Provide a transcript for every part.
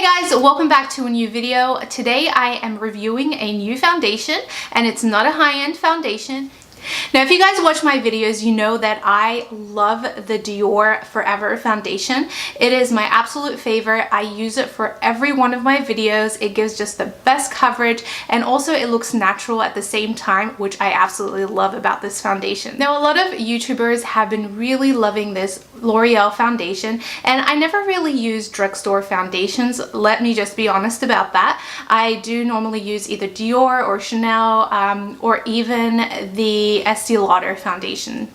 Hey guys, welcome back to a new video. Today I am reviewing a new foundation, and it's not a high-end foundation. Now, if you guys watch my videos, you know that I love the Dior Forever foundation. It is my absolute favorite. I use it for every one of my videos. It gives just the best coverage, and also it looks natural at the same time, which I absolutely love about this foundation. Now, a lot of YouTubers have been really loving this L'Oreal foundation, and I never really use drugstore foundations. Let me just be honest about that. I do normally use either Dior or Chanel or even the Estee Lauder foundation.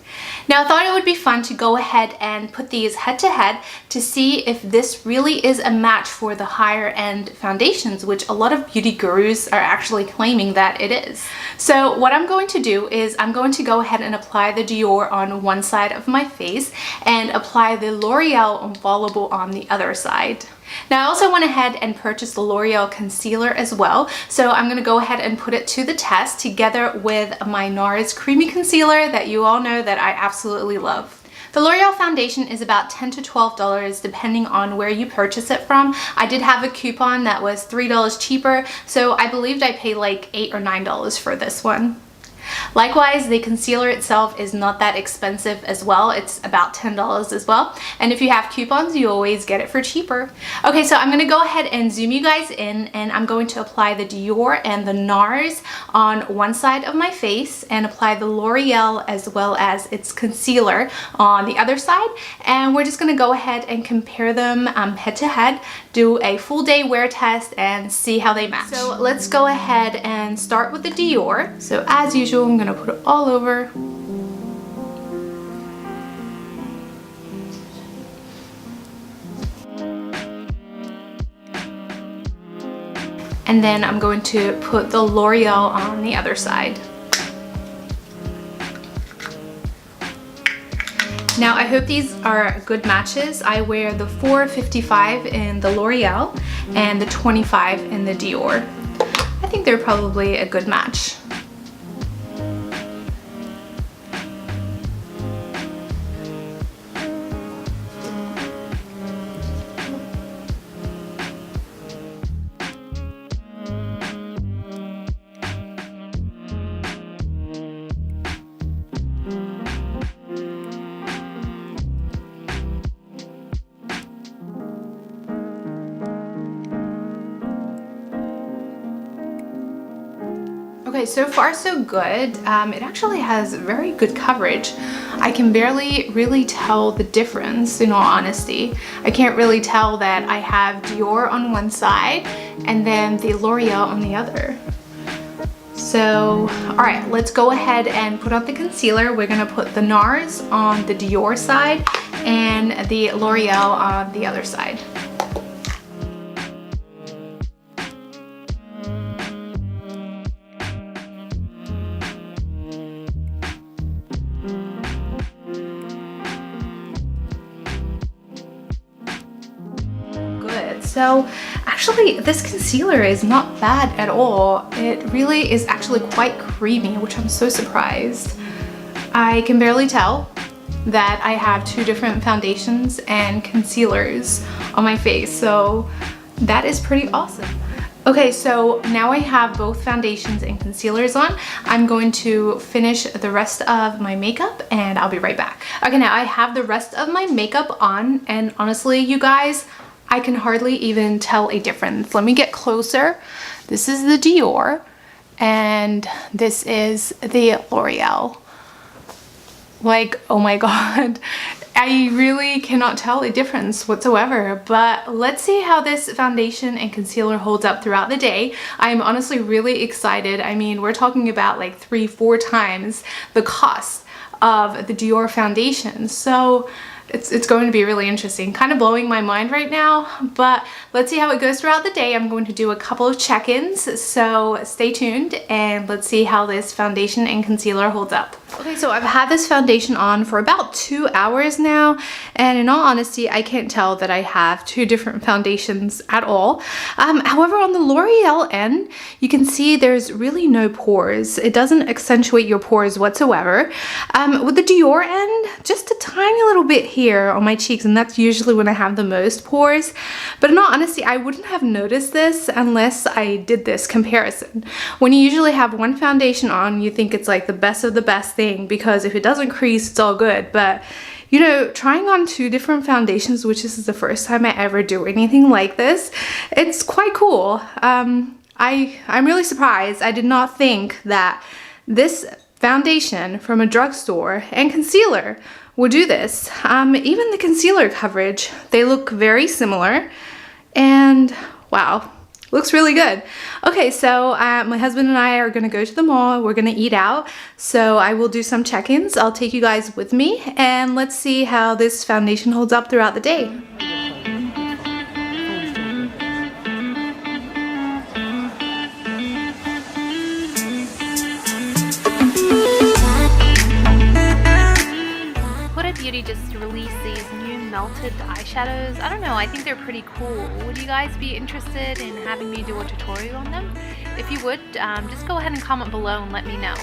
Now, I thought it would be fun to go ahead and put these head to head to see if this really is a match for the higher end foundations, which a lot of beauty gurus are actually claiming that it is. So what I'm going to do is I'm going to go ahead and apply the Dior on one side of my face and apply the L'Oreal Infallable on the other side. Now, I also went ahead and purchased the L'Oreal concealer as well, so I'm going to go ahead and put it to the test together with my NARS creamy concealer that you all know that I absolutely love. The L'Oreal foundation is about $10 to $12 depending on where you purchase it from. I did have a coupon that was $3 cheaper, so I believed I paid like $8 or $9 for this one. Likewise, the concealer itself is not that expensive as well. It's about $10 as well. And if you have coupons, you always get it for cheaper. Okay, so I'm going to go ahead and zoom you guys in, and I'm going to apply the Dior and the NARS on one side of my face and apply the L'Oreal as well as its concealer on the other side. And we're just going to go ahead and compare them head to head, do a full day wear test, and see how they match. So let's go ahead and start with the Dior. So as usual, I'm gonna put it all over. And then I'm going to put the L'Oreal on the other side. Now, I hope these are good matches. I wear the 455 in the L'Oreal and the 25 in the Dior. I think they're probably a good match. Okay, so far so good. It actually has very good coverage. I can barely really tell the difference, in all honesty. I can't really tell that I have Dior on one side and then the L'Oreal on the other. So, alright, let's go ahead and put on the concealer. We're gonna put the NARS on the Dior side and the L'Oreal on the other side. So actually, this concealer is not bad at all. It really is actually quite creamy, which I'm so surprised. I can barely tell that I have two different foundations and concealers on my face, so that is pretty awesome. Okay, so now I have both foundations and concealers on. I'm going to finish the rest of my makeup and I'll be right back. Okay, now I have the rest of my makeup on, and honestly, you guys, I can hardly even tell a difference. Let me get closer. This is the Dior and this is the L'Oreal. Like, oh my god. I really cannot tell a difference whatsoever, but let's see how this foundation and concealer holds up throughout the day. I'm honestly really excited. I mean, we're talking about like 3-4 times the cost of the Dior foundation. So it's going to be really interesting. Kind of blowing my mind right now, but let's see how it goes throughout the day. I'm going to do a couple of check-ins, so stay tuned and let's see how this foundation and concealer holds up. Okay, so I've had this foundation on for about 2 hours now, and in all honesty, I can't tell that I have two different foundations at all. However, on the L'Oreal end, you can see there's really no pores. It doesn't accentuate your pores whatsoever. With the Dior end, just a tiny little bit here. here on my cheeks, and that's usually when I have the most pores. But in all honesty, I wouldn't have noticed this unless I did this comparison. When you usually have one foundation on, you think it's like the best of the best thing, because if it doesn't crease, it's all good. But you know, trying on 2 different foundations, which this is the first time I ever do anything like this, it's quite cool. I'm really surprised. I did not think that this foundation from a drugstore and concealer would do this. Even the concealer coverage, they look very similar, and wow, looks really good. Okay, so my husband and I are gonna go to the mall. We're gonna eat out, so I will do some check-ins. I'll take you guys with me, and let's see how this foundation holds up throughout the day. Beauty just released these new melted eyeshadows. I don't know, I think they're pretty cool. Would you guys be interested in having me do a tutorial on them? If you would, just go ahead and comment below and let me know.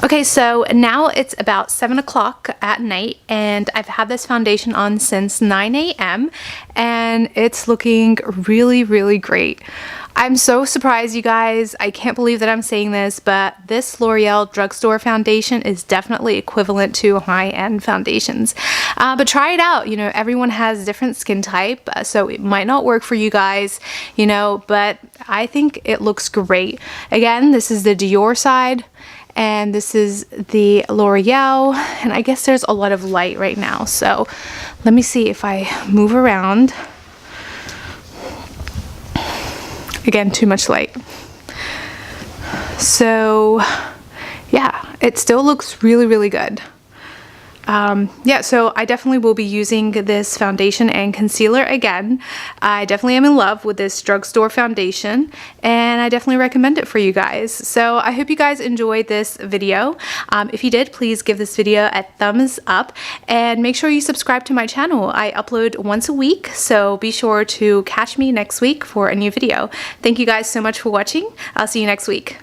Okay, so now it's about 7 o'clock at night, and I've had this foundation on since 9 a.m. and it's looking really, really great. I'm so surprised, you guys. I can't believe that I'm saying this, but this L'Oreal drugstore foundation is definitely equivalent to high-end foundations. But try it out. You know, everyone has different skin type, so it might not work for you guys, you know, but I think it looks great. Again, this is the Dior side, and this is the L'Oreal, and I guess there's a lot of light right now, so let me see if I move around. Again, too much light. So yeah, it still looks really, really good. Yeah, so I definitely will be using this foundation and concealer again. I definitely am in love with this drugstore foundation, and I definitely recommend it for you guys. So I hope you guys enjoyed this video. If you did, please give this video a thumbs up, and make sure you subscribe to my channel. I upload once a week, so be sure to catch me next week for a new video. Thank you guys so much for watching. I'll see you next week.